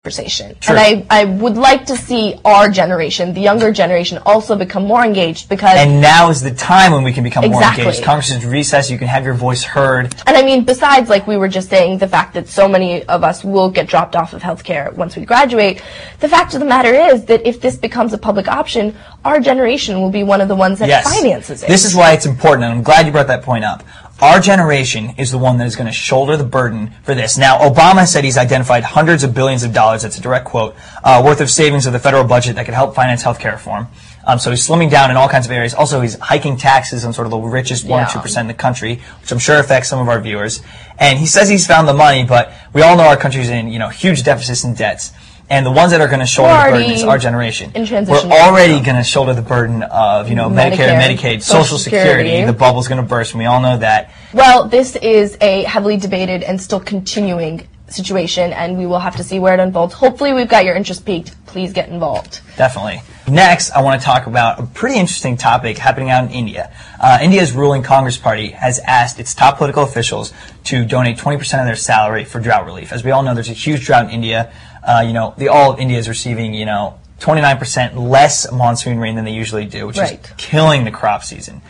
conversation. True. And I would like to see our generation, the younger generation, also become more engaged because... And now is the time when we can become Exactly. more engaged. Congress is recessed, you can have your voice heard. And I mean, besides, like we were just saying, the fact that so many of us will get dropped off of healthcare once we graduate, the fact of the matter is that if this becomes a public option, our generation will be one of the ones that finances it. This is why it's important, and I'm glad you brought that point up. Our generation is the one that is going to shoulder the burden for this. Now, Obama said he's identified hundreds of billions of dollars, that's a direct quote, worth of savings of the federal budget that could help finance healthcare reform. So he's slimming down in all kinds of areas. Also, he's hiking taxes on sort of the richest 1 or 2% in the country, which I'm sure affects some of our viewers. And he says he's found the money, but we all know our country's in, huge deficits and debts. And the ones that are going to shoulder the burden is our generation. We're already going to shoulder the burden of, Medicare, Medicaid, Social Security. The bubble's going to burst, and we all know that. Well, this is a heavily debated and still continuing situation, and we will have to see where it unfolds. Hopefully we've got your interest piqued. Please get involved. Definitely. Next, I want to talk about a pretty interesting topic happening out in India. India's ruling Congress party has asked its top political officials to donate 20% of their salary for drought relief. As we all know, there's a huge drought in India. All of India is receiving, 29% less monsoon rain than they usually do, which is killing the crop season.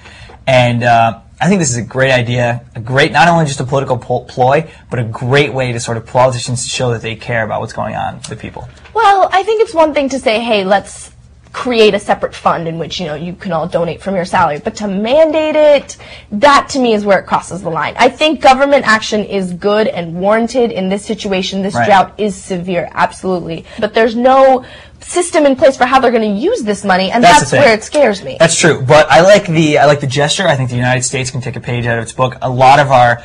And I think this is a great idea, not only just a political ploy, but a great way to sort of politicians to show that they care about what's going on with people. Well, I think it's one thing to say, hey, let's create a separate fund in which, you can all donate from your salary. But to mandate it, that to me is where it crosses the line. I think government action is good and warranted in this situation. This drought is severe, absolutely. But there's no system in place for how they're going to use this money, and that's where it scares me. That's true. But I like the gesture. I think the United States can take a page out of its book. A lot of our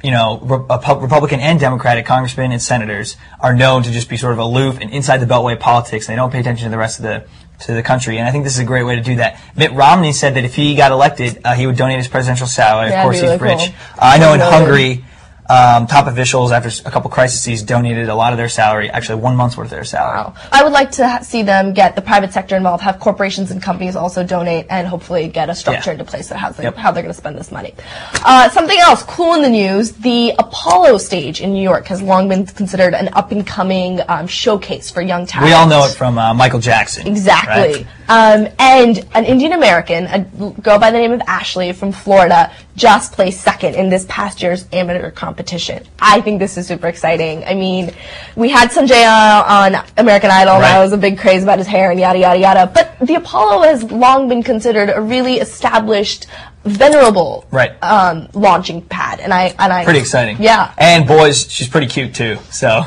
Republican and Democratic congressmen and senators are known to just be sort of aloof and inside the beltway politics. They don't pay attention to the rest of the country, and I think this is a great way to do that. Mitt Romney said that if he got elected, he would donate his presidential salary. Of course, he's rich. I know in Hungary, top officials, after a couple crises, donated a lot of their salary, actually 1 month's worth of their salary. Wow. I would like to see them get the private sector involved, have corporations and companies also donate, and hopefully get a structure into place of how they're going to spend this money. Something else cool in the news, the Apollo stage in New York has long been considered an up-and-coming showcase for young talent. We all know it from Michael Jackson. Exactly. Right? And an Indian American, a girl by the name of Ashley from Florida, just placed second in this past year's amateur competition. I think this is super exciting. I mean, we had Sanjay on American Idol, and that was a big craze about his hair and yada, yada, yada. But the Apollo has long been considered a really established, venerable launching pad. And pretty exciting. Yeah. And boys, she's pretty cute too, so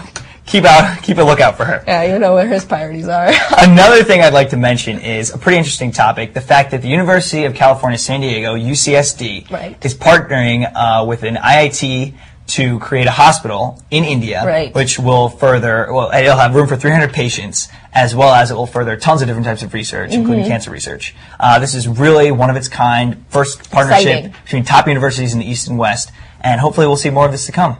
keep a lookout for her. Yeah, you know where his priorities are. Another thing I'd like to mention is a pretty interesting topic, the fact that the University of California, San Diego, UCSD, is partnering with an IIT to create a hospital in India, which will it'll have room for 300 patients, as well as it will further tons of different types of research, including cancer research. This is really one of its kind, first partnership between top universities in the East and West, and hopefully we'll see more of this to come.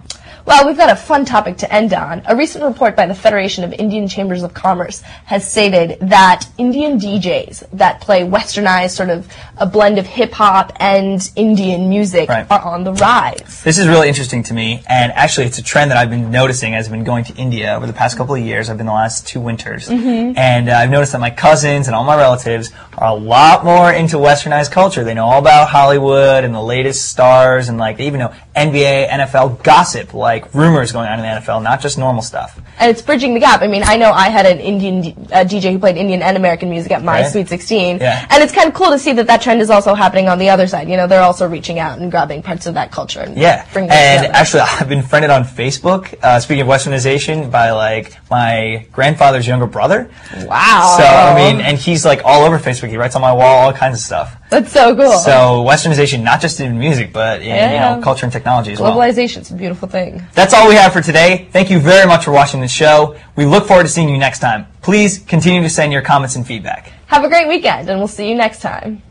Well, we've got a fun topic to end on. A recent report by the Federation of Indian Chambers of Commerce has stated that Indian DJs that play westernized, sort of a blend of hip-hop and Indian music are on the rise. This is really interesting to me, and actually it's a trend that I've been noticing as I've been going to India over the past couple of years. I've been the last 2 winters. And I've noticed that my cousins and all my relatives are a lot more into westernized culture. They know all about Hollywood and the latest stars, and they even know NBA, NFL gossip, rumors going on in the NFL, not just normal stuff. And it's bridging the gap. I mean, I know I had an Indian DJ who played Indian and American music at my Sweet 16, and it's kind of cool to see that trend is also happening on the other side. They're also reaching out and grabbing parts of that culture and bringing it together. Actually, I've been friended on Facebook, speaking of westernization, by my grandfather's younger brother. Wow. So, and he's all over Facebook. He writes on my wall all kinds of stuff. That's so cool. So westernization, not just in music, but in culture and technology as well. Globalization's a beautiful thing. That's all we have for today. Thank you very much for watching the show. We look forward to seeing you next time. Please continue to send your comments and feedback. Have a great weekend, and we'll see you next time.